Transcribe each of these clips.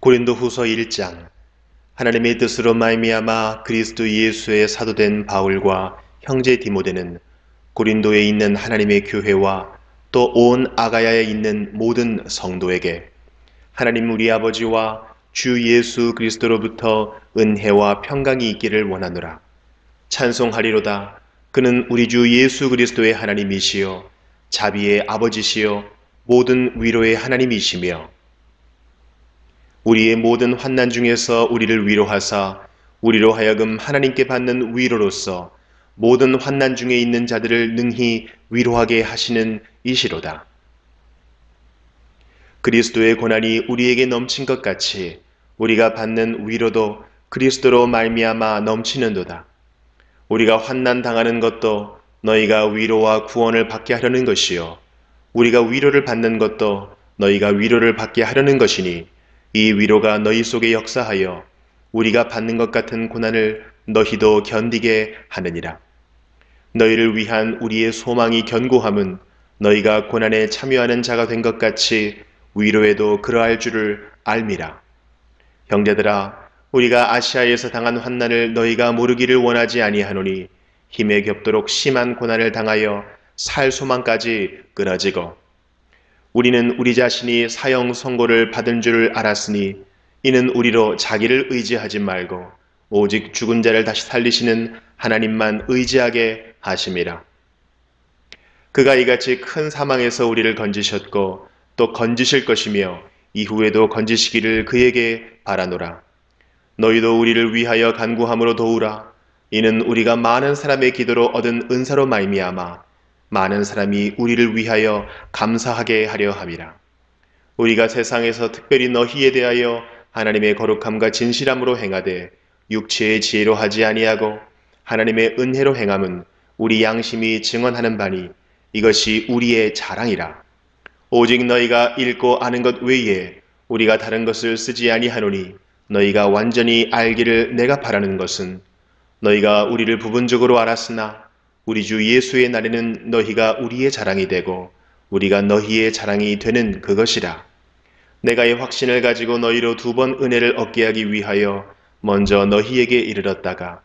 고린도후서 1장. 하나님의 뜻으로 말미암아 그리스도 예수의 사도된 바울과 형제 디모데는 고린도에 있는 하나님의 교회와 또 온 아가야에 있는 모든 성도에게 하나님 우리 아버지와 주 예수 그리스도로부터 은혜와 평강이 있기를 원하노라. 찬송하리로다. 그는 우리 주 예수 그리스도의 하나님이시요 자비의 아버지시요 모든 위로의 하나님이시며 우리의 모든 환난 중에서 우리를 위로하사 우리로 하여금 하나님께 받는 위로로서 모든 환난 중에 있는 자들을 능히 위로하게 하시는 이시로다. 그리스도의 고난이 우리에게 넘친 것 같이 우리가 받는 위로도 그리스도로 말미암아 넘치는도다. 우리가 환난 당하는 것도 너희가 위로와 구원을 받게 하려는 것이요 우리가 위로를 받는 것도 너희가 위로를 받게 하려는 것이니 이 위로가 너희 속에 역사하여 우리가 받는 것 같은 고난을 너희도 견디게 하느니라. 너희를 위한 우리의 소망이 견고함은 너희가 고난에 참여하는 자가 된 것 같이 위로에도 그러할 줄을 알미라. 형제들아, 우리가 아시아에서 당한 환난을 너희가 모르기를 원하지 아니하노니 힘에 겹도록 심한 고난을 당하여 살 소망까지 끊어지고 우리는 우리 자신이 사형 선고를 받은 줄 알았으니 이는 우리로 자기를 의지하지 말고 오직 죽은 자를 다시 살리시는 하나님만 의지하게 하심이라. 그가 이같이 큰 사망에서 우리를 건지셨고 또 건지실 것이며 이후에도 건지시기를 그에게 바라노라. 너희도 우리를 위하여 간구함으로 도우라. 이는 우리가 많은 사람의 기도로 얻은 은사로 말미암아 많은 사람이 우리를 위하여 감사하게 하려 함이라. 우리가 세상에서 특별히 너희에 대하여 하나님의 거룩함과 진실함으로 행하되 육체의 지혜로 하지 아니하고 하나님의 은혜로 행함은 우리 양심이 증언하는 바니 이것이 우리의 자랑이라. 오직 너희가 읽고 아는 것 외에 우리가 다른 것을 쓰지 아니하노니 너희가 완전히 알기를 내가 바라는 것은 너희가 우리를 부분적으로 알았으나 우리 주 예수의 날에는 너희가 우리의 자랑이 되고 우리가 너희의 자랑이 되는 그것이라. 내가 이 확신을 가지고 너희로 2번 은혜를 얻게 하기 위하여 먼저 너희에게 이르렀다가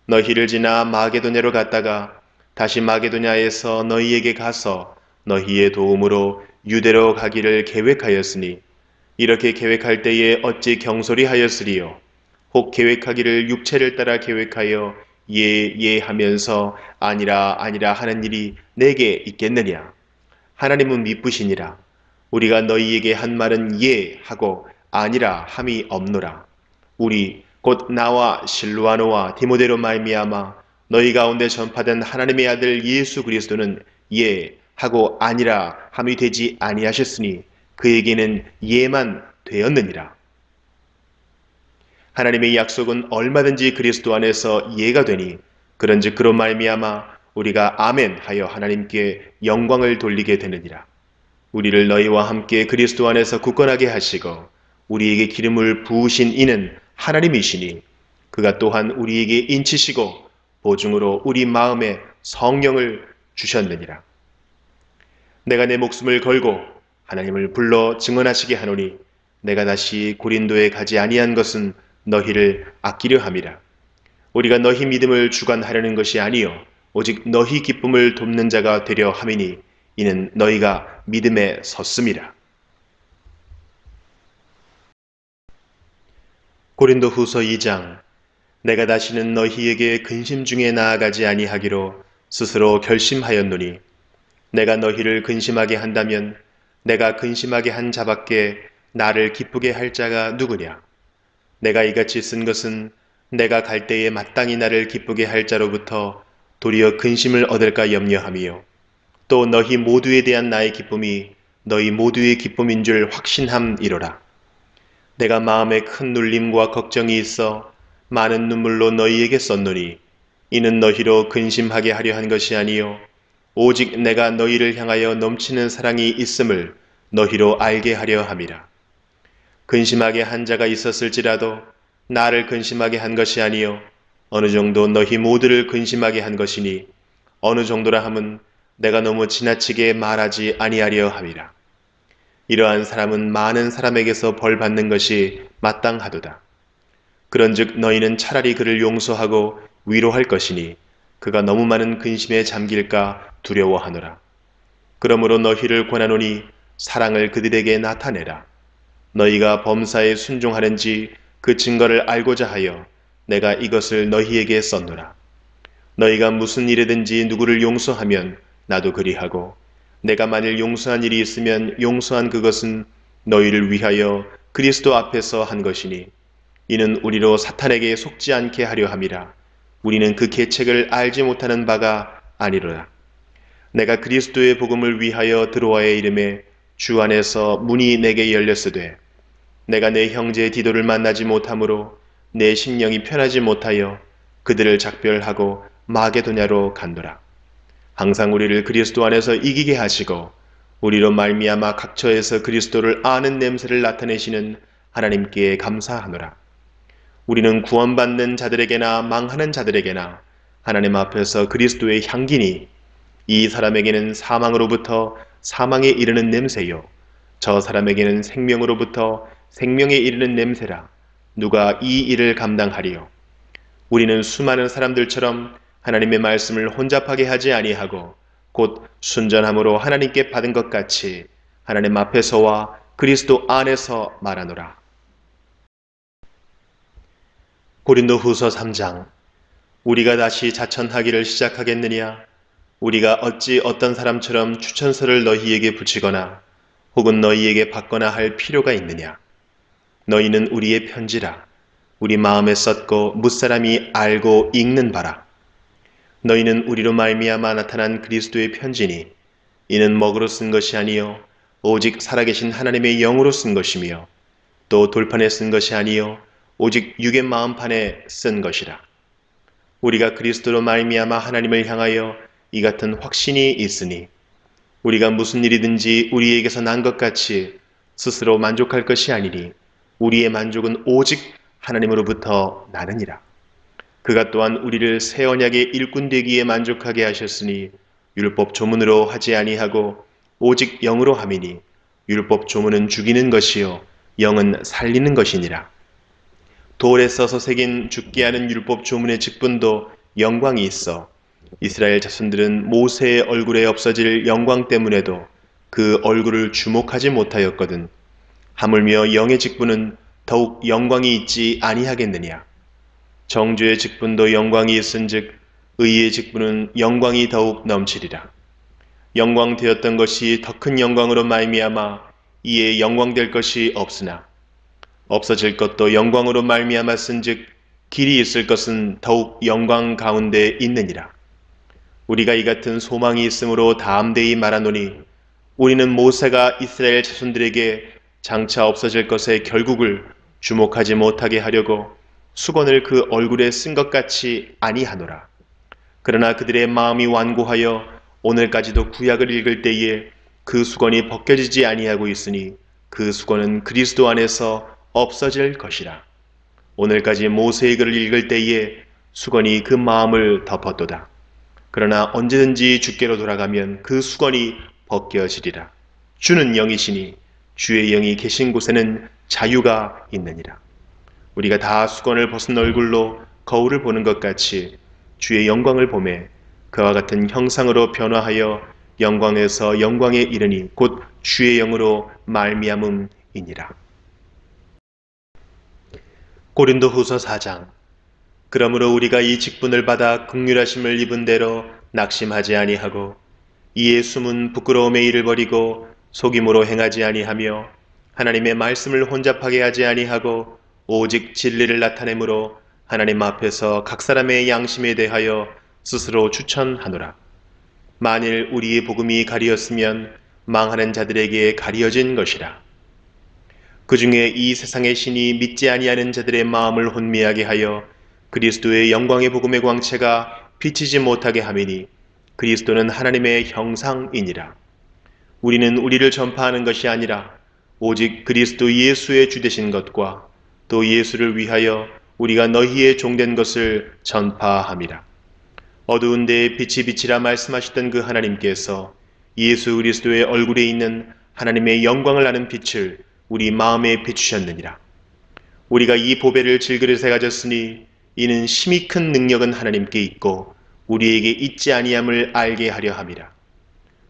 너희를 지나 마게도냐로 갔다가 다시 마게도냐에서 너희에게 가서 너희의 도움으로 유대로 가기를 계획하였으니 이렇게 계획할 때에 어찌 경솔히 하였으리요. 혹 계획하기를 육체를 따라 계획하여 예 하면서 아니라 하는 일이 내게 있겠느냐. 하나님은 미쁘시니라. 우리가 너희에게 한 말은 예 하고 아니라 함이 없노라. 우리 곧 나와 실루아노와 디모데로 말미암아 너희 가운데 전파된 하나님의 아들 예수 그리스도는 예 하고 아니라 함이 되지 아니하셨으니 그에게는 예만 되었느니라. 하나님의 약속은 얼마든지 그리스도 안에서 예가 되니 그런즉 그로 말미암아 우리가 아멘 하여 하나님께 영광을 돌리게 되느니라. 우리를 너희와 함께 그리스도 안에서 굳건하게 하시고 우리에게 기름을 부으신 이는 하나님이시니 그가 또한 우리에게 인치시고 보증으로 우리 마음에 성령을 주셨느니라. 내가 내 목숨을 걸고 하나님을 불러 증언하시게 하노니 내가 다시 고린도에 가지 아니한 것은 너희를 아끼려 함이라. 우리가 너희 믿음을 주관하려는 것이 아니요 오직 너희 기쁨을 돕는 자가 되려 함이니 이는 너희가 믿음에 섰음이라. 고린도후서 2장. 내가 다시는 너희에게 근심 중에 나아가지 아니하기로 스스로 결심하였노니 내가 너희를 근심하게 한다면 내가 근심하게 한 자밖에 나를 기쁘게 할 자가 누구냐. 내가 이같이 쓴 것은 내가 갈 때에 마땅히 나를 기쁘게 할 자로부터 도리어 근심을 얻을까 염려함이요 또 너희 모두에 대한 나의 기쁨이 너희 모두의 기쁨인 줄 확신함이로라. 내가 마음에 큰 눌림과 걱정이 있어 많은 눈물로 너희에게 썼노니 이는 너희로 근심하게 하려 한 것이 아니요 오직 내가 너희를 향하여 넘치는 사랑이 있음을 너희로 알게 하려 함이라. 근심하게 한 자가 있었을지라도 나를 근심하게 한 것이 아니요 어느 정도 너희 모두를 근심하게 한 것이니 어느 정도라 함은 내가 너무 지나치게 말하지 아니하려 함이라. 이러한 사람은 많은 사람에게서 벌 받는 것이 마땅하도다. 그런즉 너희는 차라리 그를 용서하고 위로할 것이니 그가 너무 많은 근심에 잠길까 두려워하노라. 그러므로 너희를 권하노니 사랑을 그들에게 나타내라. 너희가 범사에 순종하는지 그 증거를 알고자 하여 내가 이것을 너희에게 썼노라. 너희가 무슨 일이든지 누구를 용서하면 나도 그리하고 내가 만일 용서한 일이 있으면 용서한 그것은 너희를 위하여 그리스도 앞에서 한 것이니 이는 우리로 사탄에게 속지 않게 하려 함이라. 우리는 그 계책을 알지 못하는 바가 아니로라. 내가 그리스도의 복음을 위하여 드로아의 이름에 주 안에서 문이 내게 열렸으되 내가 내 형제 디도를 만나지 못하므로 내 심령이 편하지 못하여 그들을 작별하고 마게도냐로 간도라. 항상 우리를 그리스도 안에서 이기게 하시고 우리로 말미암아 각처에서 그리스도를 아는 냄새를 나타내시는 하나님께 감사하노라. 우리는 구원받는 자들에게나 망하는 자들에게나 하나님 앞에서 그리스도의 향기니 이 사람에게는 사망으로부터 사망에 이르는 냄새요 저 사람에게는 생명으로부터 생명에 이르는 냄새라. 누가 이 일을 감당하리요? 우리는 수많은 사람들처럼 하나님의 말씀을 혼잡하게 하지 아니하고 곧 순전함으로 하나님께 받은 것 같이 하나님 앞에서와 그리스도 안에서 말하노라. 고린도후서 3장. 우리가 다시 자천하기를 시작하겠느냐? 우리가 어찌 어떤 사람처럼 추천서를 너희에게 붙이거나 혹은 너희에게 받거나 할 필요가 있느냐? 너희는 우리의 편지라. 우리 마음에 썼고 무사람이 알고 읽는 바라. 너희는 우리로 말미암아 나타난 그리스도의 편지니 이는 먹으로 쓴 것이 아니요 오직 살아계신 하나님의 영으로 쓴 것이며 또 돌판에 쓴 것이 아니요 오직 육의 마음판에 쓴 것이라. 우리가 그리스도로 말미암아 하나님을 향하여 이 같은 확신이 있으니 우리가 무슨 일이든지 우리에게서 난 것 같이 스스로 만족할 것이 아니니 우리의 만족은 오직 하나님으로부터 나느니라. 그가 또한 우리를 새 언약의 일꾼 되기에 만족하게 하셨으니 율법 조문으로 하지 아니하고 오직 영으로 함이니 율법 조문은 죽이는 것이요 영은 살리는 것이니라. 돌에 써서 새긴 죽게 하는 율법 조문의 직분도 영광이 있어 이스라엘 자손들은 모세의 얼굴에 없어질 영광 때문에도 그 얼굴을 주목하지 못하였거든. 하물며 영의 직분은 더욱 영광이 있지 아니하겠느냐. 정죄의 직분도 영광이 있은즉 의의 직분은 영광이 더욱 넘치리라. 영광 되었던 것이 더 큰 영광으로 말미암아 이에 영광될 것이 없으나 없어질 것도 영광으로 말미암았은즉 길이 있을 것은 더욱 영광 가운데 있느니라. 우리가 이 같은 소망이 있으므로 담대히 말하노니 우리는 모세가 이스라엘 자손들에게 장차 없어질 것의 결국을 주목하지 못하게 하려고 수건을 그 얼굴에 쓴 것 같이 아니하노라. 그러나 그들의 마음이 완고하여 오늘까지도 구약을 읽을 때에 그 수건이 벗겨지지 아니하고 있으니 그 수건은 그리스도 안에서 없어질 것이라. 오늘까지 모세의 글을 읽을 때에 수건이 그 마음을 덮었도다. 그러나 언제든지 주께로 돌아가면 그 수건이 벗겨지리라. 주는 영이시니 주의 영이 계신 곳에는 자유가 있느니라. 우리가 다 수건을 벗은 얼굴로 거울을 보는 것 같이 주의 영광을 보매 그와 같은 형상으로 변화하여 영광에서 영광에 이르니 곧 주의 영으로 말미암음이니라. 고린도후서 4장. 그러므로 우리가 이 직분을 받아 긍휼하심을 입은 대로 낙심하지 아니하고 이에 숨은 부끄러움의 일을 버리고 속임으로 행하지 아니하며 하나님의 말씀을 혼잡하게 하지 아니하고 오직 진리를 나타내므로 하나님 앞에서 각 사람의 양심에 대하여 스스로 추천하노라. 만일 우리의 복음이 가리었으면 망하는 자들에게 가리어진 것이라. 그 중에 이 세상의 신이 믿지 아니하는 자들의 마음을 혼미하게 하여 그리스도의 영광의 복음의 광채가 비치지 못하게 함이니 그리스도는 하나님의 형상이니라. 우리는 우리를 전파하는 것이 아니라 오직 그리스도 예수의 주되신 것과 또 예수를 위하여 우리가 너희의 종된 것을 전파함이라. 어두운 데에 빛이 비치라 말씀하셨던 그 하나님께서 예수 그리스도의 얼굴에 있는 하나님의 영광을 아는 빛을 우리 마음에 비추셨느니라. 우리가 이 보배를 질그릇에 가졌으니 이는 심히 큰 능력은 하나님께 있고 우리에게 있지 아니함을 알게 하려 함이라.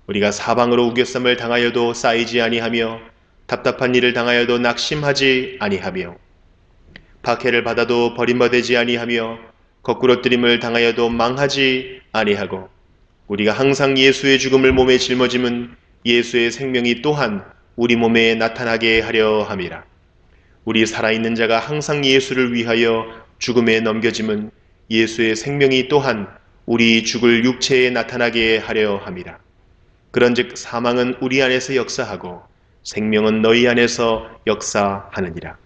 우리가 사방으로 우겨쌈을 당하여도 쌓이지 아니하며 답답한 일을 당하여도 낙심하지 아니하며 박해를 받아도 버림받지 아니하며 거꾸러뜨림을 당하여도 망하지 아니하고 우리가 항상 예수의 죽음을 몸에 짊어짐은 예수의 생명이 또한 우리 몸에 나타나게 하려 함이라. 우리 살아있는 자가 항상 예수를 위하여 죽음에 넘겨짐은 예수의 생명이 또한 우리 죽을 육체에 나타나게 하려 함이라. 그런즉 사망은 우리 안에서 역사하고 생명은 너희 안에서 역사하느니라.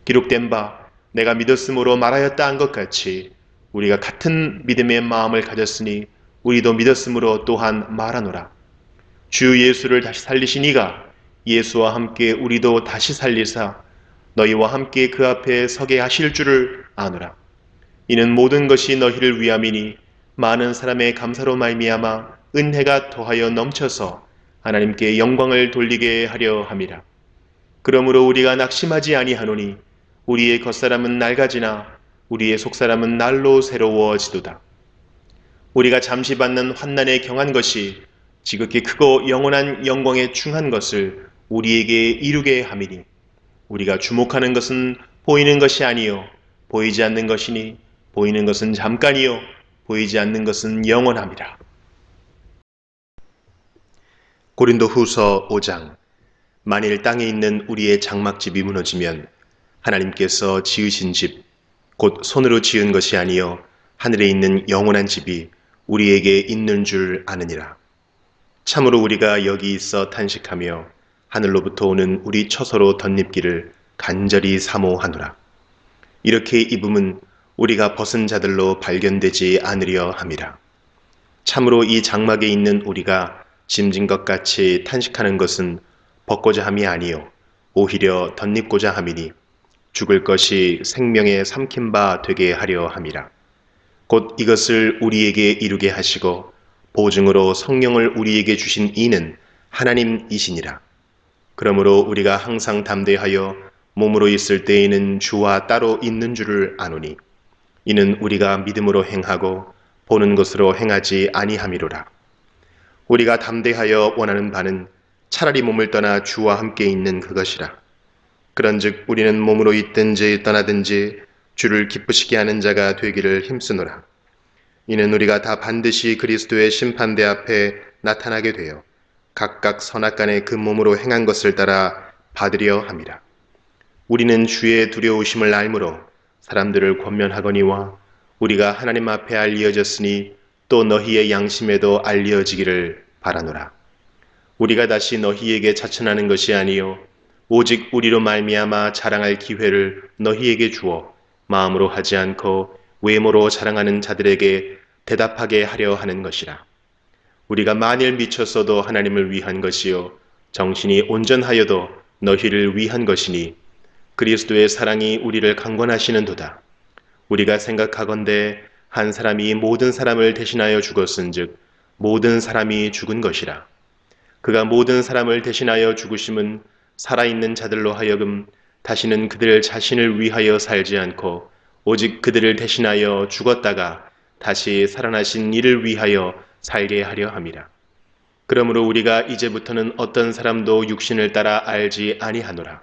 기록된 바 내가 믿었으므로 말하였다 한 것 같이 우리가 같은 믿음의 마음을 가졌으니 우리도 믿었으므로 또한 말하노라. 주 예수를 다시 살리신 이가 예수와 함께 우리도 다시 살리사 너희와 함께 그 앞에 서게 하실 줄을 아노라. 이는 모든 것이 너희를 위함이니 많은 사람의 감사로 말미암아 은혜가 더하여 넘쳐서 하나님께 영광을 돌리게 하려 함이라. 그러므로 우리가 낙심하지 아니하노니 우리의 겉사람은 낡아지나 우리의 속사람은 날로 새로워지도다. 우리가 잠시 받는 환난에 경한 것이 지극히 크고 영원한 영광에 충한 것을 우리에게 이루게 함이니 우리가 주목하는 것은 보이는 것이 아니요 보이지 않는 것이니 보이는 것은 잠깐이요 보이지 않는 것은 영원함이라. 고린도후서 5장. 만일 땅에 있는 우리의 장막집이 무너지면 하나님께서 지으신 집 곧 손으로 지은 것이 아니요 하늘에 있는 영원한 집이 우리에게 있는 줄 아느니라. 참으로 우리가 여기 있어 탄식하며 하늘로부터 오는 우리 처소로 덧입기를 간절히 사모하노라. 이렇게 입음은 우리가 벗은 자들로 발견되지 않으려 함이라. 참으로 이 장막에 있는 우리가 짐진 것 같이 탄식하는 것은 벗고자 함이 아니요 오히려 덧입고자 함이니 죽을 것이 생명에 삼킨 바 되게 하려 함이라. 곧 이것을 우리에게 이루게 하시고 보증으로 성령을 우리에게 주신 이는 하나님이시니라. 그러므로 우리가 항상 담대하여 몸으로 있을 때에는 주와 따로 있는 줄을 아노니 이는 우리가 믿음으로 행하고 보는 것으로 행하지 아니함이로라. 우리가 담대하여 원하는 바는 차라리 몸을 떠나 주와 함께 있는 그것이라. 그런즉 우리는 몸으로 있든지 떠나든지 주를 기쁘시게 하는 자가 되기를 힘쓰노라. 이는 우리가 다 반드시 그리스도의 심판대 앞에 나타나게 되어 각각 선악간에 그 몸으로 행한 것을 따라 받으려 함이라. 우리는 주의 두려우심을 알므로 사람들을 권면하거니와 우리가 하나님 앞에 알리어졌으니 또 너희의 양심에도 알리어지기를 바라노라. 우리가 다시 너희에게 자천하는 것이 아니요 오직 우리로 말미암아 자랑할 기회를 너희에게 주어 마음으로 하지 않고 외모로 자랑하는 자들에게 대답하게 하려 하는 것이라. 우리가 만일 미쳤어도 하나님을 위한 것이요 정신이 온전하여도 너희를 위한 것이니 그리스도의 사랑이 우리를 강권하시는도다. 우리가 생각하건대 한 사람이 모든 사람을 대신하여 죽었은즉 모든 사람이 죽은 것이라. 그가 모든 사람을 대신하여 죽으심은 살아있는 자들로 하여금 다시는 그들 자신을 위하여 살지 않고 오직 그들을 대신하여 죽었다가 다시 살아나신 이를 위하여 살게 하려 함이라. 그러므로 우리가 이제부터는 어떤 사람도 육신을 따라 알지 아니하노라.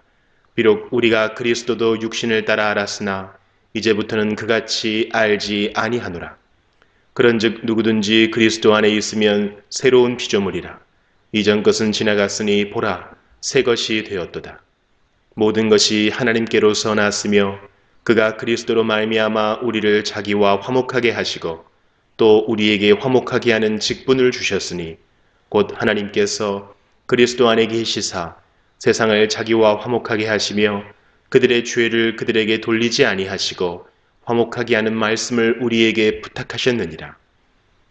비록 우리가 그리스도도 육신을 따라 알았으나 이제부터는 그같이 알지 아니하노라. 그런즉 누구든지 그리스도 안에 있으면 새로운 피조물이라. 이전 것은 지나갔으니 보라 새 것이 되었도다. 모든 것이 하나님께로서 났으며 그가 그리스도로 말미암아 우리를 자기와 화목하게 하시고 또 우리에게 화목하게 하는 직분을 주셨으니 곧 하나님께서 그리스도 안에 계시사 세상을 자기와 화목하게 하시며 그들의 죄를 그들에게 돌리지 아니하시고 화목하게 하는 말씀을 우리에게 부탁하셨느니라.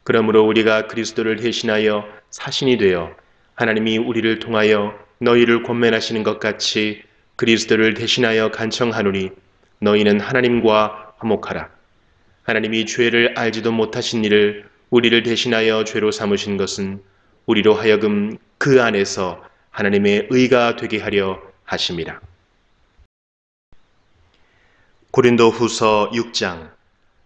그러므로 우리가 그리스도를 대신하여 사신이 되어 하나님이 우리를 통하여 너희를 권면하시는 것 같이 그리스도를 대신하여 간청하노니 너희는 하나님과 화목하라. 하나님이 죄를 알지도 못하신 이를 우리를 대신하여 죄로 삼으신 것은 우리로 하여금 그 안에서 하나님의 의가 되게 하려 하심이라. 고린도후서 6장.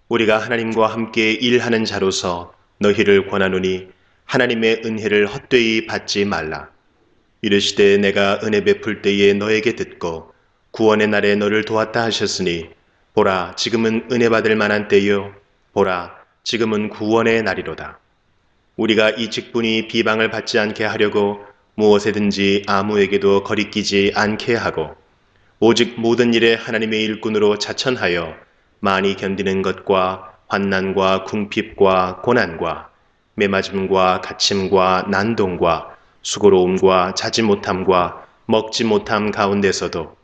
우리가 하나님과 함께 일하는 자로서 너희를 권하노니 하나님의 은혜를 헛되이 받지 말라. 이르시되 내가 은혜 베풀 때에 너에게 듣고 구원의 날에 너를 도왔다 하셨으니 보라 지금은 은혜 받을 만한 때요 보라 지금은 구원의 날이로다. 우리가 이 직분이 비방을 받지 않게 하려고 무엇에든지 아무에게도 거리끼지 않게 하고 오직 모든 일에 하나님의 일꾼으로 자천하여 많이 견디는 것과 환난과 궁핍과 고난과 매맞음과 갇힘과 난동과 수고로움과 자지 못함과 먹지 못함 가운데서도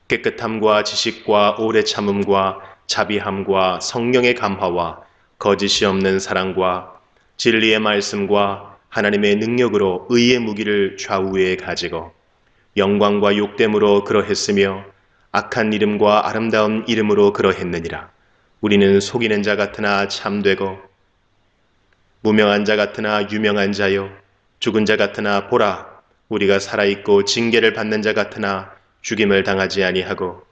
깨끗함과 지식과 오래 참음과 자비함과 성령의 감화와 거짓이 없는 사랑과 진리의 말씀과 하나님의 능력으로 의의 무기를 좌우에 가지고 영광과 욕됨으로 그러했으며 악한 이름과 아름다운 이름으로 그러했느니라. 우리는 속이는 자 같으나 참되고 무명한 자 같으나 유명한 자요 죽은 자 같으나 보라 우리가 살아있고 징계를 받는 자 같으나 죽임을 당하지 아니하고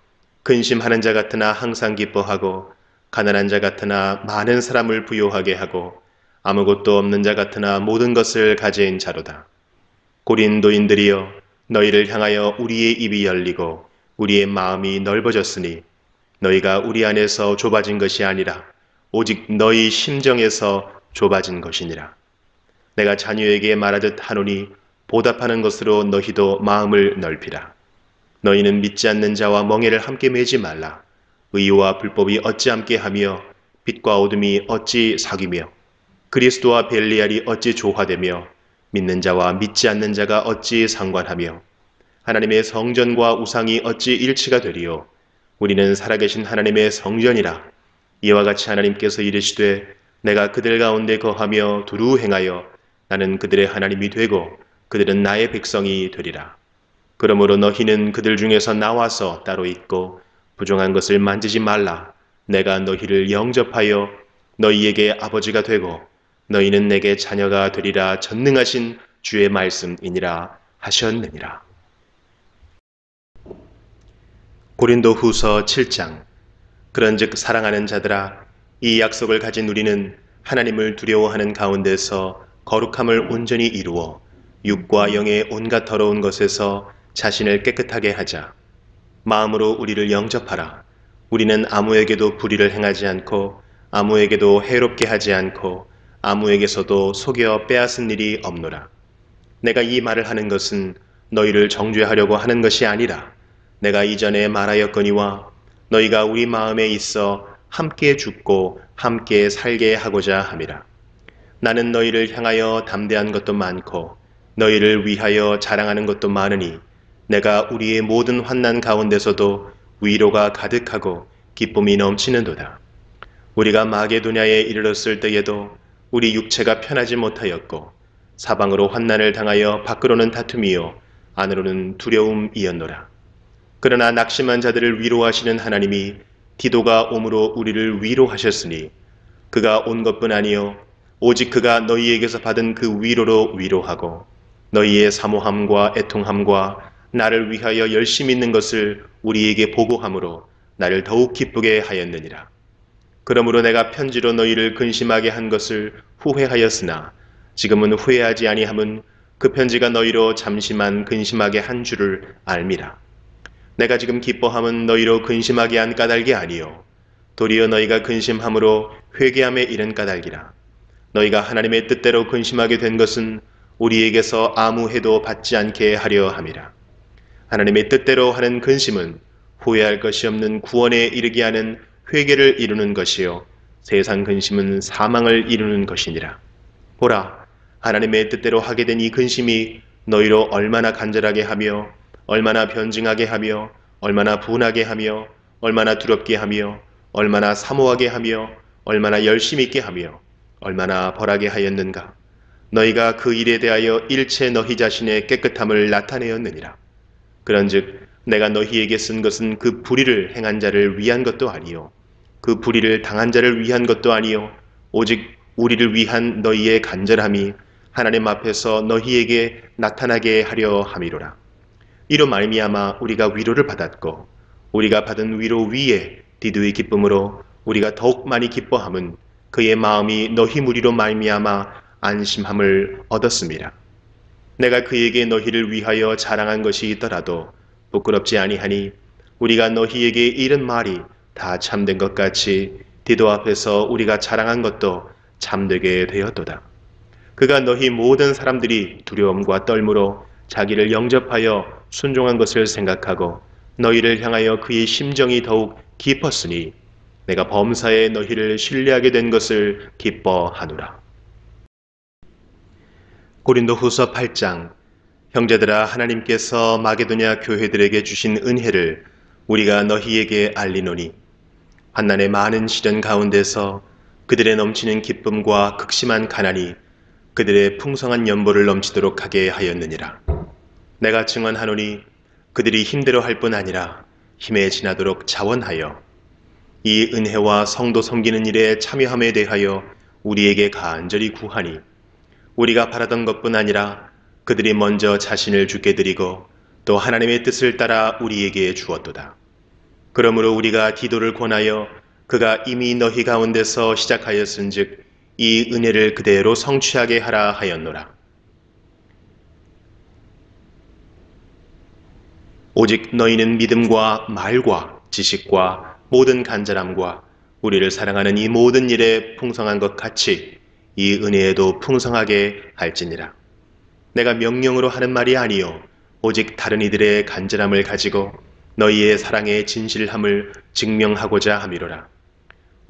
근심하는 자 같으나 항상 기뻐하고 가난한 자 같으나 많은 사람을 부요하게 하고 아무것도 없는 자 같으나 모든 것을 가진 자로다. 고린도인들이여 너희를 향하여 우리의 입이 열리고 우리의 마음이 넓어졌으니 너희가 우리 안에서 좁아진 것이 아니라 오직 너희 심정에서 좁아진 것이니라. 내가 자녀에게 말하듯 하노니 보답하는 것으로 너희도 마음을 넓히라. 너희는 믿지 않는 자와 멍에를 함께 매지 말라. 의와 불법이 어찌 함께 하며 빛과 어둠이 어찌 사귀며 그리스도와 벨리알이 어찌 조화되며 믿는 자와 믿지 않는 자가 어찌 상관하며 하나님의 성전과 우상이 어찌 일치가 되리요. 우리는 살아계신 하나님의 성전이라. 이와 같이 하나님께서 이르시되 내가 그들 가운데 거하며 두루 행하여 나는 그들의 하나님이 되고 그들은 나의 백성이 되리라. 그러므로 너희는 그들 중에서 나와서 따로 있고 부정한 것을 만지지 말라. 내가 너희를 영접하여 너희에게 아버지가 되고 너희는 내게 자녀가 되리라 전능하신 주의 말씀이니라 하셨느니라. 고린도후서 7장. 그런즉 사랑하는 자들아 이 약속을 가진 우리는 하나님을 두려워하는 가운데서 거룩함을 온전히 이루어 육과 영의 온갖 더러운 것에서 자신을 깨끗하게 하자. 마음으로 우리를 영접하라. 우리는 아무에게도 불의를 행하지 않고 아무에게도 해롭게 하지 않고 아무에게서도 속여 빼앗은 일이 없노라. 내가 이 말을 하는 것은 너희를 정죄하려고 하는 것이 아니라 내가 이전에 말하였거니와 너희가 우리 마음에 있어 함께 죽고 함께 살게 하고자 함이라. 나는 너희를 향하여 담대한 것도 많고 너희를 위하여 자랑하는 것도 많으니 내가 우리의 모든 환난 가운데서도 위로가 가득하고 기쁨이 넘치는도다. 우리가 마게도냐에 이르렀을 때에도 우리 육체가 편하지 못하였고 사방으로 환난을 당하여 밖으로는 다툼이요 안으로는 두려움이었노라. 그러나 낙심한 자들을 위로하시는 하나님이 디도가 옴으로 우리를 위로하셨으니 그가 온 것뿐 아니요 오직 그가 너희에게서 받은 그 위로로 위로하고 너희의 사모함과 애통함과 나를 위하여 열심히 있는 것을 우리에게 보고함으로 나를 더욱 기쁘게 하였느니라. 그러므로 내가 편지로 너희를 근심하게 한 것을 후회하였으나 지금은 후회하지 아니함은 그 편지가 너희로 잠시만 근심하게 한 줄을 알미라. 내가 지금 기뻐함은 너희로 근심하게 한 까닭이 아니요 도리어 너희가 근심함으로 회개함에 이른 까닭이라. 너희가 하나님의 뜻대로 근심하게 된 것은 우리에게서 아무 해도 받지 않게 하려 함이라. 하나님의 뜻대로 하는 근심은 후회할 것이 없는 구원에 이르게 하는 회개를 이루는 것이요 세상 근심은 사망을 이루는 것이니라. 보라, 하나님의 뜻대로 하게 된 이 근심이 너희로 얼마나 간절하게 하며 얼마나 변증하게 하며 얼마나 분하게 하며 얼마나 두렵게 하며 얼마나 사모하게 하며 얼마나 열심히 있게 하며 얼마나 벌하게 하였는가. 너희가 그 일에 대하여 일체 너희 자신의 깨끗함을 나타내었느니라. 그런즉 내가 너희에게 쓴 것은 그 불의를 행한 자를 위한 것도 아니요 그 불의를 당한 자를 위한 것도 아니요 오직 우리를 위한 너희의 간절함이 하나님 앞에서 너희에게 나타나게 하려 함이로라. 이로 말미암아 우리가 위로를 받았고 우리가 받은 위로 위에 디도의 기쁨으로 우리가 더욱 많이 기뻐함은 그의 마음이 너희 무리로 말미암아 안심함을 얻었습니다. 내가 그에게 너희를 위하여 자랑한 것이 있더라도 부끄럽지 아니하니 우리가 너희에게 이른 말이 다 참된 것 같이 디도 앞에서 우리가 자랑한 것도 참되게 되었도다. 그가 너희 모든 사람들이 두려움과 떨므로 자기를 영접하여 순종한 것을 생각하고 너희를 향하여 그의 심정이 더욱 깊었으니 내가 범사에 너희를 신뢰하게 된 것을 기뻐하노라. 고린도후서 8장. 형제들아, 하나님께서 마게도냐 교회들에게 주신 은혜를 우리가 너희에게 알리노니 환난의 많은 시련 가운데서 그들의 넘치는 기쁨과 극심한 가난이 그들의 풍성한 연보를 넘치도록 하게 하였느니라. 내가 증언하노니 그들이 힘대로 할 뿐 아니라 힘에 지나도록 자원하여 이 은혜와 성도 섬기는 일에 참여함에 대하여 우리에게 간절히 구하니 우리가 바라던 것뿐 아니라 그들이 먼저 자신을 주께 드리고 또 하나님의 뜻을 따라 우리에게 주었도다. 그러므로 우리가 디도를 권하여 그가 이미 너희 가운데서 시작하였은즉 이 은혜를 그대로 성취하게 하라 하였노라. 오직 너희는 믿음과 말과 지식과 모든 간절함과 우리를 사랑하는 이 모든 일에 풍성한 것 같이 이 은혜에도 풍성하게 할지니라. 내가 명령으로 하는 말이 아니요 오직 다른 이들의 간절함을 가지고 너희의 사랑의 진실함을 증명하고자 함이로라.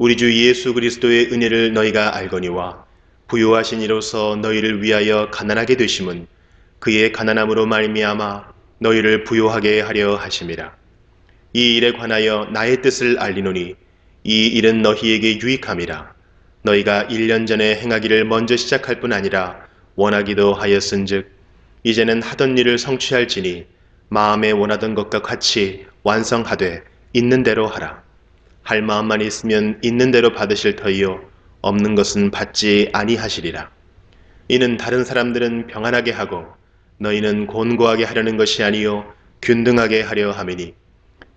우리 주 예수 그리스도의 은혜를 너희가 알거니와 부요하신 이로서 너희를 위하여 가난하게 되심은 그의 가난함으로 말미암아 너희를 부요하게 하려 하심이라. 이 일에 관하여 나의 뜻을 알리노니 이 일은 너희에게 유익함이라. 너희가 1년 전에 행하기를 먼저 시작할 뿐 아니라 원하기도 하였은즉 이제는 하던 일을 성취할지니 마음에 원하던 것과 같이 완성하되 있는 대로 하라. 할 마음만 있으면 있는 대로 받으실 터이요 없는 것은 받지 아니하시리라. 이는 다른 사람들은 평안하게 하고 너희는 곤고하게 하려는 것이 아니요 균등하게 하려 함이니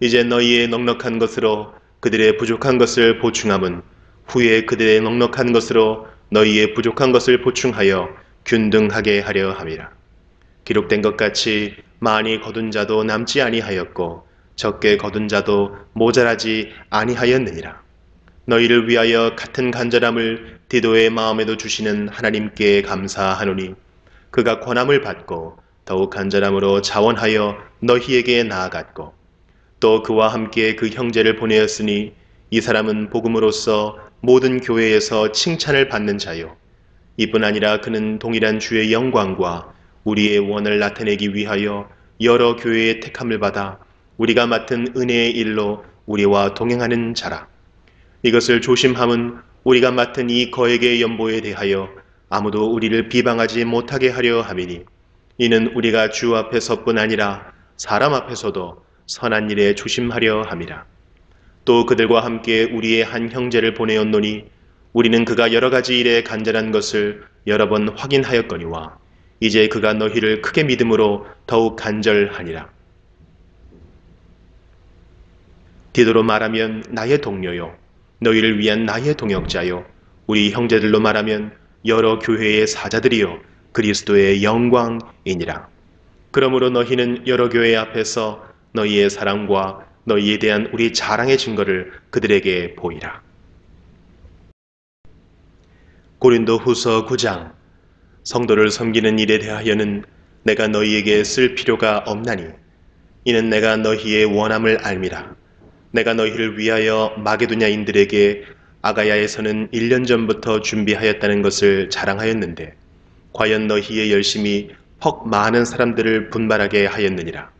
이제 너희의 넉넉한 것으로 그들의 부족한 것을 보충함은 후에 그들의 넉넉한 것으로 너희의 부족한 것을 보충하여 균등하게 하려 함이라. 기록된 것 같이 많이 거둔 자도 남지 아니하였고 적게 거둔 자도 모자라지 아니하였느니라. 너희를 위하여 같은 간절함을 디도의 마음에도 주시는 하나님께 감사하노니 그가 권함을 받고 더욱 간절함으로 자원하여 너희에게 나아갔고 또 그와 함께 그 형제를 보내었으니 이 사람은 복음으로써 모든 교회에서 칭찬을 받는 자요 이뿐 아니라 그는 동일한 주의 영광과 우리의 원을 나타내기 위하여 여러 교회의 택함을 받아 우리가 맡은 은혜의 일로 우리와 동행하는 자라. 이것을 조심함은 우리가 맡은 이 거액의 연보에 대하여 아무도 우리를 비방하지 못하게 하려 함이니 이는 우리가 주 앞에서뿐 아니라 사람 앞에서도 선한 일에 조심하려 함이라. 또 그들과 함께 우리의 한 형제를 보내었노니 우리는 그가 여러 가지 일에 간절한 것을 여러 번 확인하였거니와 이제 그가 너희를 크게 믿음으로 더욱 간절하니라. 디도로 말하면 나의 동료요 너희를 위한 나의 동역자요 우리 형제들로 말하면 여러 교회의 사자들이요 그리스도의 영광이니라. 그러므로 너희는 여러 교회 앞에서 너희의 사랑과 너희에 대한 우리 자랑의 증거를 그들에게 보이라. 고린도후서 9장. 성도를 섬기는 일에 대하여는 내가 너희에게 쓸 필요가 없나니 이는 내가 너희의 원함을 알미라. 내가 너희를 위하여 마게도냐인들에게 아가야에서는 1년 전부터 준비하였다는 것을 자랑하였는데 과연 너희의 열심이 퍽 많은 사람들을 분발하게 하였느니라.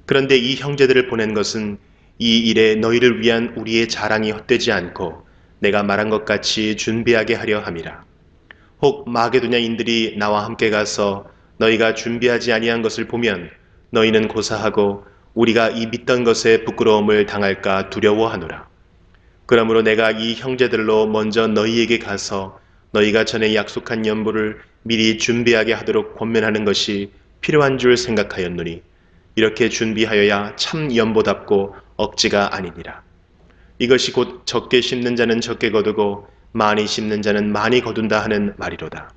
그런데 이 형제들을 보낸 것은 이 일에 너희를 위한 우리의 자랑이 헛되지 않고 내가 말한 것 같이 준비하게 하려 함이라. 혹 마게도냐인들이 나와 함께 가서 너희가 준비하지 아니한 것을 보면 너희는 고사하고 우리가 이 믿던 것에 부끄러움을 당할까 두려워하노라. 그러므로 내가 이 형제들로 먼저 너희에게 가서 너희가 전에 약속한 연보를 미리 준비하게 하도록 권면하는 것이 필요한 줄 생각하였노니 이렇게 준비하여야 참 연보답고 억지가 아니니라. 이것이 곧 적게 심는 자는 적게 거두고 많이 심는 자는 많이 거둔다 하는 말이로다.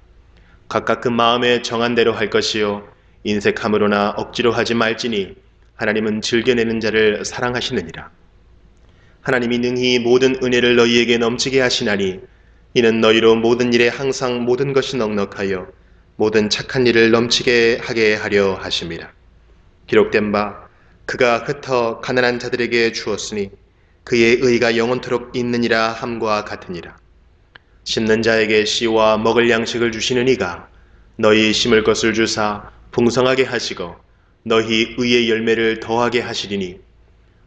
각각 그 마음에 정한 대로 할 것이요 인색함으로나 억지로 하지 말지니 하나님은 즐겨내는 자를 사랑하시느니라. 하나님이 능히 모든 은혜를 너희에게 넘치게 하시나니 이는 너희로 모든 일에 항상 모든 것이 넉넉하여 모든 착한 일을 넘치게 하게 하려 하심이라. 기록된 바 그가 흩어 가난한 자들에게 주었으니 그의 의가 영원토록 있느니라 함과 같으니라. 심는 자에게 씨와 먹을 양식을 주시는 이가 너희 심을 것을 주사 풍성하게 하시고 너희 의의 열매를 더하게 하시리니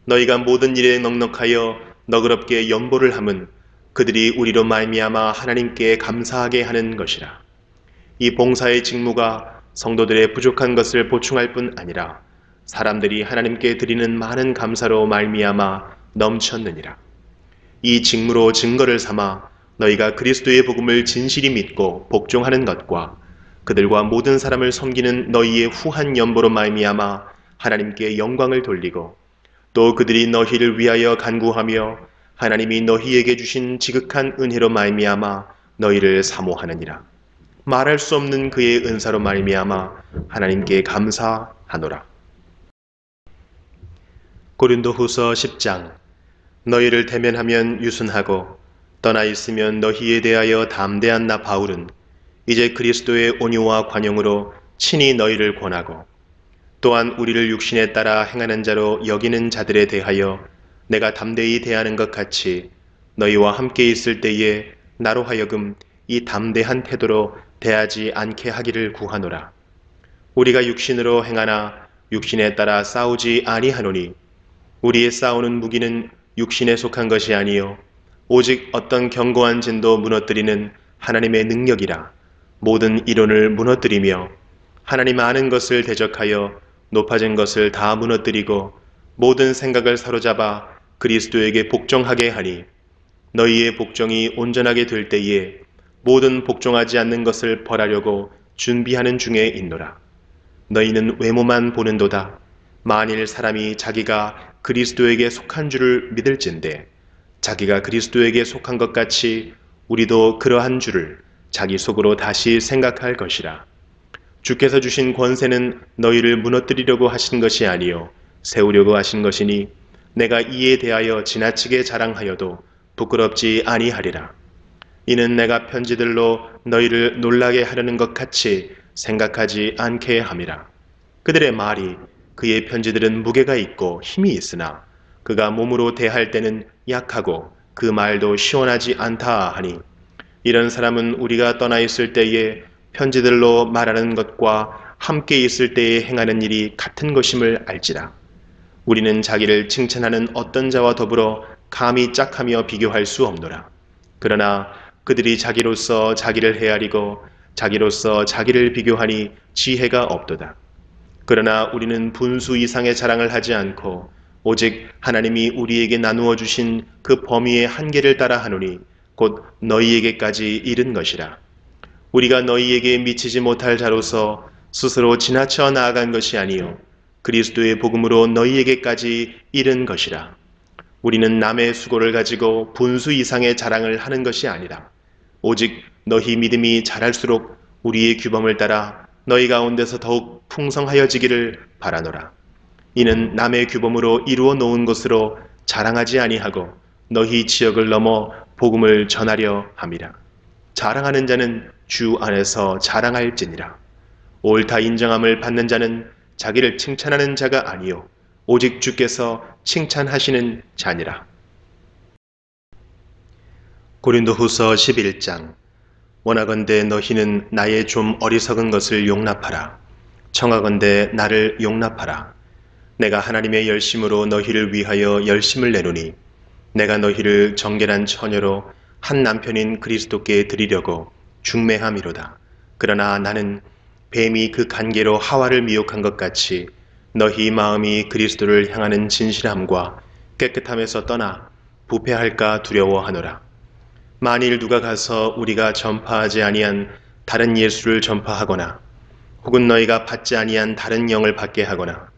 너희가 모든 일에 넉넉하여 너그럽게 연보를 함은 그들이 우리로 말미암아 하나님께 감사하게 하는 것이라. 이 봉사의 직무가 성도들의 부족한 것을 보충할 뿐 아니라 사람들이 하나님께 드리는 많은 감사로 말미암아 넘쳤느니라. 이 직무로 증거를 삼아 너희가 그리스도의 복음을 진실히 믿고 복종하는 것과 그들과 모든 사람을 섬기는 너희의 후한 연보로 말미암아 하나님께 영광을 돌리고 또 그들이 너희를 위하여 간구하며 하나님이 너희에게 주신 지극한 은혜로 말미암아 너희를 사모하느니라. 말할 수 없는 그의 은사로 말미암아 하나님께 감사하노라. 고린도후서 10장. 너희를 대면하면 유순하고 떠나 있으면 너희에 대하여 담대한 나 바울은 이제 그리스도의 온유와 관용으로 친히 너희를 권하고 또한 우리를 육신에 따라 행하는 자로 여기는 자들에 대하여 내가 담대히 대하는 것 같이 너희와 함께 있을 때에 나로 하여금 이 담대한 태도로 대하지 않게 하기를 구하노라. 우리가 육신으로 행하나 육신에 따라 싸우지 아니하노니 우리의 싸우는 무기는 육신에 속한 것이 아니요 오직 어떤 견고한 진도 무너뜨리는 하나님의 능력이라. 모든 이론을 무너뜨리며 하나님 아는 것을 대적하여 높아진 것을 다 무너뜨리고 모든 생각을 사로잡아 그리스도에게 복종하게 하니 너희의 복종이 온전하게 될 때에 모든 복종하지 않는 것을 벌하려고 준비하는 중에 있노라. 너희는 외모만 보는도다. 만일 사람이 자기가 그리스도에게 속한 줄을 믿을진대 자기가 그리스도에게 속한 것 같이 우리도 그러한 줄을 자기 속으로 다시 생각할 것이라. 주께서 주신 권세는 너희를 무너뜨리려고 하신 것이 아니요 세우려고 하신 것이니 내가 이에 대하여 지나치게 자랑하여도 부끄럽지 아니하리라. 이는 내가 편지들로 너희를 놀라게 하려는 것 같이 생각하지 않게 함이라. 그들의 말이 그의 편지들은 무게가 있고 힘이 있으나 그가 몸으로 대할 때는 약하고 그 말도 시원하지 않다 하니 이런 사람은 우리가 떠나 있을 때에 편지들로 말하는 것과 함께 있을 때에 행하는 일이 같은 것임을 알지라. 우리는 자기를 칭찬하는 어떤 자와 더불어 감히 짝하며 비교할 수 없노라. 그러나 그들이 자기로서 자기를 헤아리고 자기로서 자기를 비교하니 지혜가 없도다. 그러나 우리는 분수 이상의 자랑을 하지 않고 오직 하나님이 우리에게 나누어 주신 그 범위의 한계를 따라 하노니 곧 너희에게까지 이른 것이라. 우리가 너희에게 미치지 못할 자로서 스스로 지나쳐 나아간 것이 아니요 그리스도의 복음으로 너희에게까지 이른 것이라. 우리는 남의 수고를 가지고 분수 이상의 자랑을 하는 것이 아니라 오직 너희 믿음이 자랄수록 우리의 규범을 따라 너희 가운데서 더욱 풍성하여지기를 바라노라. 이는 남의 규범으로 이루어 놓은 것으로 자랑하지 아니하고 너희 지역을 넘어 복음을 전하려 함이라. 자랑하는 자는 주 안에서 자랑할지니라. 옳다 인정함을 받는 자는 자기를 칭찬하는 자가 아니요 오직 주께서 칭찬하시는 자니라. 고린도후서 11장. 원하건대 너희는 나의 좀 어리석은 것을 용납하라. 청하건대 나를 용납하라. 내가 하나님의 열심으로 너희를 위하여 열심을 내노니 내가 너희를 정결한 처녀로 한 남편인 그리스도께 드리려고 중매함이로다. 그러나 나는 뱀이 그 간계로 하와를 미혹한 것 같이 너희 마음이 그리스도를 향하는 진실함과 깨끗함에서 떠나 부패할까 두려워하노라. 만일 누가 가서 우리가 전파하지 아니한 다른 예수를 전파하거나 혹은 너희가 받지 아니한 다른 영을 받게 하거나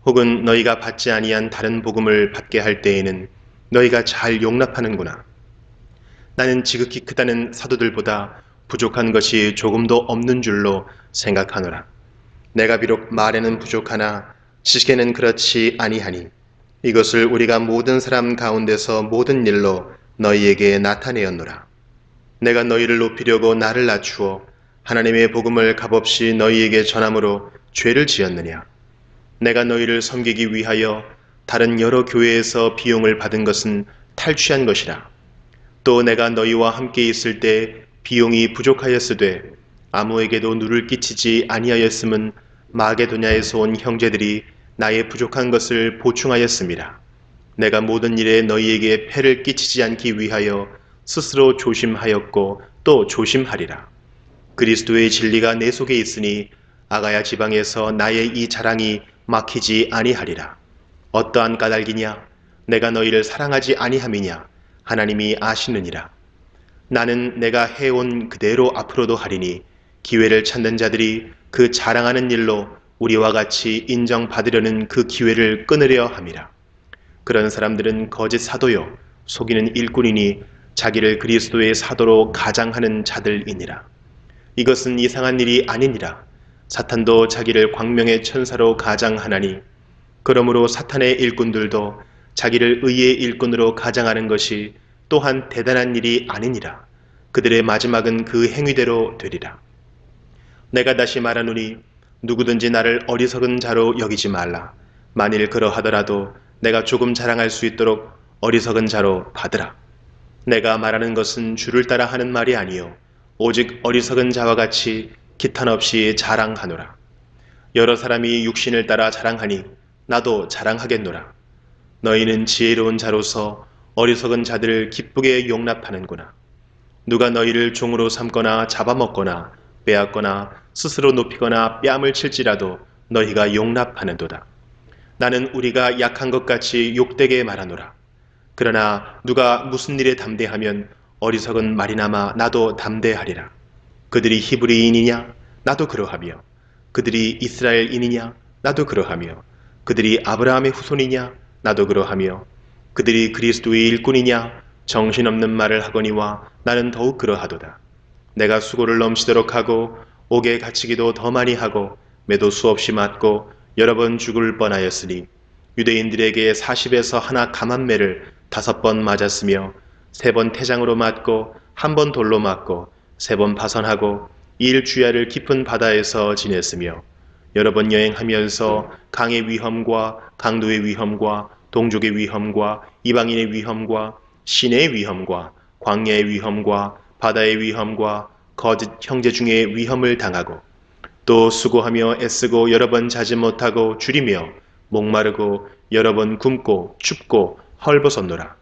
혹은 너희가 받지 아니한 다른 복음을 받게 할 때에는 너희가 잘 용납하는구나. 나는 지극히 크다는 사도들보다 부족한 것이 조금도 없는 줄로 생각하노라. 내가 비록 말에는 부족하나 지식에는 그렇지 아니하니 이것을 우리가 모든 사람 가운데서 모든 일로 너희에게 나타내었노라. 내가 너희를 높이려고 나를 낮추어 하나님의 복음을 값없이 너희에게 전함으로 죄를 지었느냐. 내가 너희를 섬기기 위하여 다른 여러 교회에서 비용을 받은 것은 탈취한 것이라. 또 내가 너희와 함께 있을 때 비용이 부족하였으되 아무에게도 누를 끼치지 아니하였음은 마게도냐에서 온 형제들이 나의 부족한 것을 보충하였습니다. 내가 모든 일에 너희에게 폐를 끼치지 않기 위하여 스스로 조심하였고 또 조심하리라. 그리스도의 진리가 내 속에 있으니 아가야 지방에서 나의 이 자랑이 막히지 아니하리라. 어떠한 까닭이냐? 내가 너희를 사랑하지 아니함이냐? 하나님이 아시느니라. 나는 내가 해온 그대로 앞으로도 하리니 기회를 찾는 자들이 그 자랑하는 일로 우리와 같이 인정받으려는 그 기회를 끊으려 함이라. 그런 사람들은 거짓 사도요 속이는 일꾼이니 자기를 그리스도의 사도로 가장하는 자들이니라. 이것은 이상한 일이 아니니라. 사탄도 자기를 광명의 천사로 가장하나니 그러므로 사탄의 일꾼들도 자기를 의의 일꾼으로 가장하는 것이 또한 대단한 일이 아니니라. 그들의 마지막은 그 행위대로 되리라. 내가 다시 말하노니 누구든지 나를 어리석은 자로 여기지 말라. 만일 그러하더라도 내가 조금 자랑할 수 있도록 어리석은 자로 받으라. 내가 말하는 것은 주를 따라 하는 말이 아니요 오직 어리석은 자와 같이 기탄 없이 자랑하노라. 여러 사람이 육신을 따라 자랑하니 나도 자랑하겠노라. 너희는 지혜로운 자로서 어리석은 자들을 기쁘게 용납하는구나. 누가 너희를 종으로 삼거나 잡아먹거나 빼앗거나 스스로 높이거나 뺨을 칠지라도 너희가 용납하는도다. 나는 우리가 약한 것 같이 욕되게 말하노라. 그러나 누가 무슨 일에 담대하면 어리석은 말이나마 나도 담대하리라. 그들이 히브리인이냐? 나도 그러하며 그들이 이스라엘인이냐? 나도 그러하며 그들이 아브라함의 후손이냐? 나도 그러하며 그들이 그리스도의 일꾼이냐? 정신없는 말을 하거니와 나는 더욱 그러하도다. 내가 수고를 넘치도록 하고 옥에 갇히기도 더 많이 하고 매도 수없이 맞고 여러 번 죽을 뻔하였으니 유대인들에게 40에서 하나 감한매를 5번 맞았으며 3번 태장으로 맞고 1번 돌로 맞고 3번 파선하고 일주야를 깊은 바다에서 지냈으며 여러 번 여행하면서 강의 위험과 강도의 위험과 동족의 위험과 이방인의 위험과 시내의 위험과 광야의 위험과 바다의 위험과 거짓 형제 중에 위험을 당하고 또 수고하며 애쓰고 여러 번 자지 못하고 줄이며 목마르고 여러 번 굶고 춥고 헐벗었노라.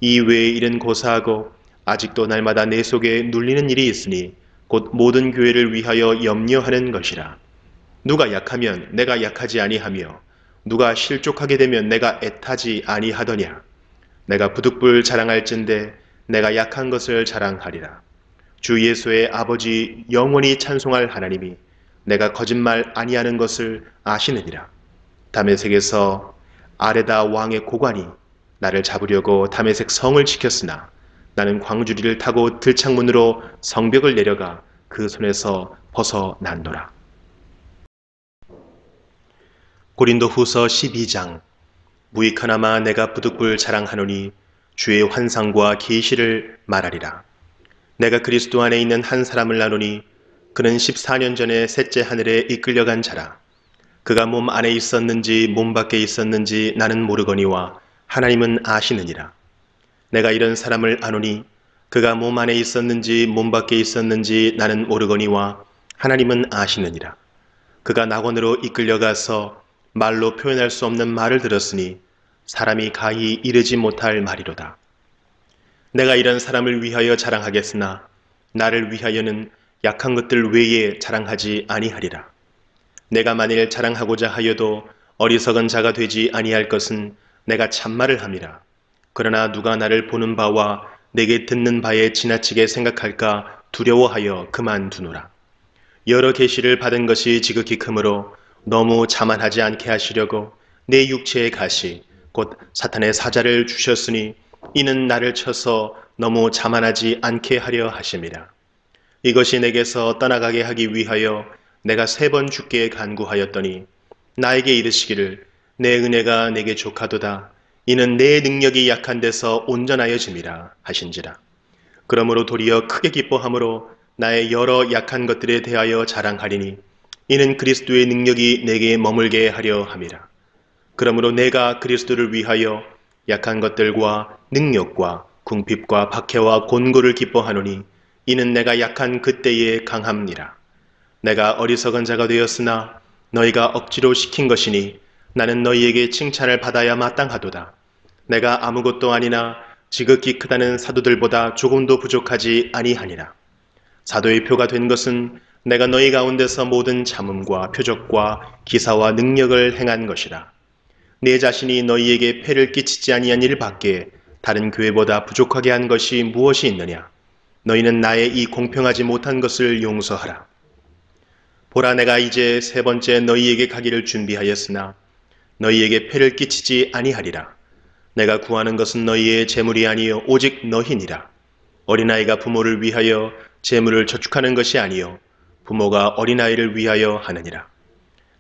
이 외의 일은 고사하고 아직도 날마다 내 속에 눌리는 일이 있으니 곧 모든 교회를 위하여 염려하는 것이라. 누가 약하면 내가 약하지 아니하며 누가 실족하게 되면 내가 애타지 아니하더냐. 내가 부득불 자랑할진대 내가 약한 것을 자랑하리라. 주 예수의 아버지 영원히 찬송할 하나님이 내가 거짓말 아니하는 것을 아시느니라. 다메섹에서 아레다 왕의 고관이 나를 잡으려고 다메섹 성을 지켰으나 나는 광주리를 타고 들창문으로 성벽을 내려가 그 손에서 벗어난노라. 고린도 후서 12장. 무익하나마 내가 부득불 자랑하노니 주의 환상과 계시를 말하리라. 내가 그리스도 안에 있는 한 사람을 나누니 그는 14년 전에 셋째 하늘에 이끌려간 자라. 그가 몸 안에 있었는지 몸 밖에 있었는지 나는 모르거니와 하나님은 아시느니라. 내가 이런 사람을 아노니 그가 몸 안에 있었는지 몸 밖에 있었는지 나는 모르거니와 하나님은 아시느니라. 그가 낙원으로 이끌려가서 말로 표현할 수 없는 말을 들었으니 사람이 가히 이르지 못할 말이로다. 내가 이런 사람을 위하여 자랑하겠으나 나를 위하여는 약한 것들 외에 자랑하지 아니하리라. 내가 만일 자랑하고자 하여도 어리석은 자가 되지 아니할 것은 내가 참말을 함이라. 그러나 누가 나를 보는 바와 내게 듣는 바에 지나치게 생각할까 두려워하여 그만두노라. 여러 계시를 받은 것이 지극히 크므로 너무 자만하지 않게 하시려고 내 육체의 가시 곧 사탄의 사자를 주셨으니 이는 나를 쳐서 너무 자만하지 않게 하려 하심이라. 이것이 내게서 떠나가게 하기 위하여 내가 3번 주께 간구하였더니 나에게 이르시기를 내 은혜가 내게 족하도다. 이는 내 능력이 약한 데서 온전하여짐이라 하신지라. 그러므로 도리어 크게 기뻐함으로 나의 여러 약한 것들에 대하여 자랑하리니 이는 그리스도의 능력이 내게 머물게 하려 함이라. 그러므로 내가 그리스도를 위하여 약한 것들과 능력과 궁핍과 박해와 곤고를 기뻐하노니 이는 내가 약한 그때에 강함니라. 내가 어리석은 자가 되었으나 너희가 억지로 시킨 것이니 나는 너희에게 칭찬을 받아야 마땅하도다. 내가 아무것도 아니나 지극히 크다는 사도들보다 조금도 부족하지 아니하니라. 사도의 표가 된 것은 내가 너희 가운데서 모든 잠음과 표적과 기사와 능력을 행한 것이라. 내 자신이 너희에게 폐를 끼치지 아니한 일밖에 다른 교회보다 부족하게 한 것이 무엇이 있느냐. 너희는 나의 이 공평하지 못한 것을 용서하라. 보라, 내가 이제 3번째 너희에게 가기를 준비하였으나 너희에게 폐를 끼치지 아니하리라. 내가 구하는 것은 너희의 재물이 아니요 오직 너희니라. 어린아이가 부모를 위하여 재물을 저축하는 것이 아니요 부모가 어린아이를 위하여 하느니라.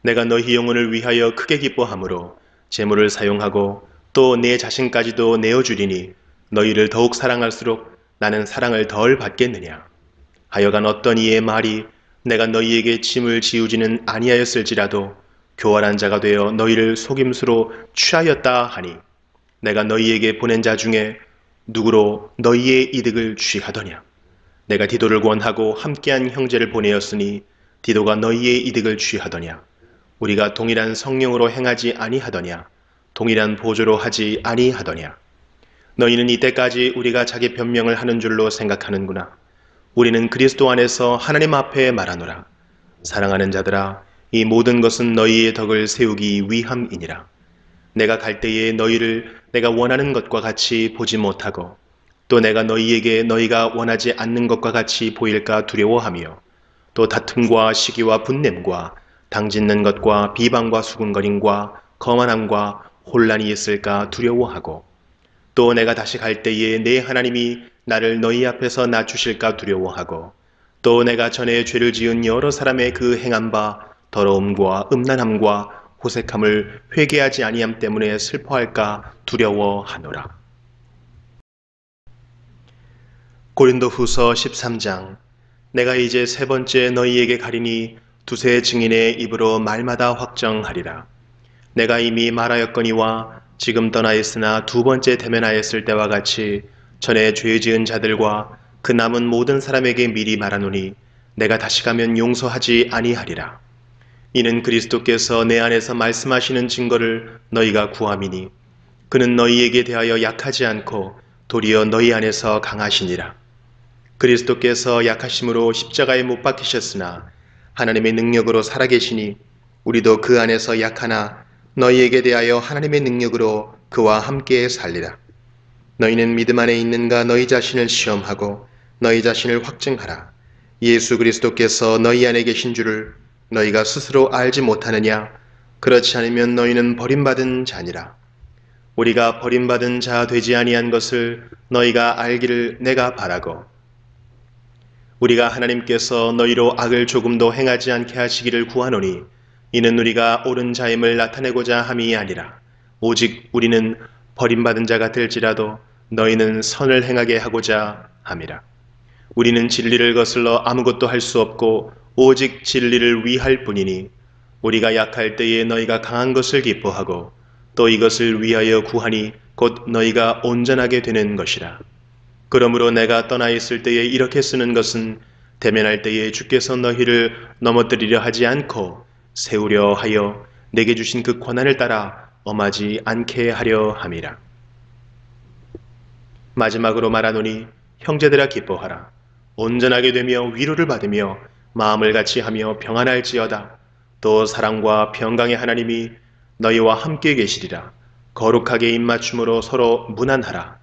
내가 너희 영혼을 위하여 크게 기뻐함으로 재물을 사용하고 또 내 자신까지도 내어주리니 너희를 더욱 사랑할수록 나는 사랑을 덜 받겠느냐. 하여간 어떤 이의 말이 내가 너희에게 짐을 지우지는 아니하였을지라도 교활한 자가 되어 너희를 속임수로 취하였다 하니 내가 너희에게 보낸 자 중에 누구로 너희의 이득을 취하더냐. 내가 디도를 권하고 함께한 형제를 보내었으니 디도가 너희의 이득을 취하더냐. 우리가 동일한 성령으로 행하지 아니하더냐. 동일한 보조로 하지 아니하더냐. 너희는 이때까지 우리가 자기 변명을 하는 줄로 생각하는구나. 우리는 그리스도 안에서 하나님 앞에 말하노라. 사랑하는 자들아, 이 모든 것은 너희의 덕을 세우기 위함이니라. 내가 갈 때에 너희를 내가 원하는 것과 같이 보지 못하고 또 내가 너희에게 너희가 원하지 않는 것과 같이 보일까 두려워하며 또 다툼과 시기와 분냄과 당짓는 것과 비방과 수군거림과 거만함과 혼란이 있을까 두려워하고 또 내가 다시 갈 때에 내 하나님이 나를 너희 앞에서 낮추실까 두려워하고 또 내가 전에 죄를 지은 여러 사람의 그 행한 바 더러움과 음란함과 호색함을 회개하지 아니함 때문에 슬퍼할까 두려워하노라. 고린도후서 13장. 내가 이제 3번째 너희에게 가리니 두세 증인의 입으로 말마다 확정하리라. 내가 이미 말하였거니와 지금 떠나 있으나 2번째 대면하였을 때와 같이 전에 죄 지은 자들과 그 남은 모든 사람에게 미리 말하노니 내가 다시 가면 용서하지 아니하리라. 이는 그리스도께서 내 안에서 말씀하시는 증거를 너희가 구함이니 그는 너희에게 대하여 약하지 않고 도리어 너희 안에서 강하시니라. 그리스도께서 약하심으로 십자가에 못 박히셨으나 하나님의 능력으로 살아계시니 우리도 그 안에서 약하나 너희에게 대하여 하나님의 능력으로 그와 함께 살리라. 너희는 믿음 안에 있는가 너희 자신을 시험하고 너희 자신을 확증하라. 예수 그리스도께서 너희 안에 계신 줄을 너희가 스스로 알지 못하느냐? 그렇지 않으면 너희는 버림받은 자니라. 우리가 버림받은 자 되지 아니한 것을 너희가 알기를 내가 바라고 우리가 하나님께서 너희로 악을 조금도 행하지 않게 하시기를 구하노니 이는 우리가 옳은 자임을 나타내고자 함이 아니라 오직 우리는 버림받은 자가 될지라도 너희는 선을 행하게 하고자 함이라. 우리는 진리를 거슬러 아무것도 할 수 없고 오직 진리를 위할 뿐이니 우리가 약할 때에 너희가 강한 것을 기뻐하고 또 이것을 위하여 구하니 곧 너희가 온전하게 되는 것이라. 그러므로 내가 떠나 있을 때에 이렇게 쓰는 것은 대면할 때에 주께서 너희를 넘어뜨리려 하지 않고 세우려 하여 내게 주신 그 권한을 따라 엄하지 않게 하려 함이라. 마지막으로 말하노니 형제들아 기뻐하라. 온전하게 되며 위로를 받으며 마음을 같이 하며 평안할지어다. 또 사랑과 평강의 하나님이 너희와 함께 계시리라. 거룩하게 입맞춤으로 서로 문안하라.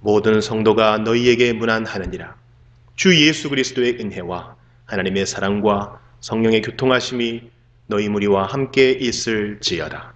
모든 성도가 너희에게 문안하느니라. 주 예수 그리스도의 은혜와 하나님의 사랑과 성령의 교통하심이 너희 무리와 함께 있을지어다.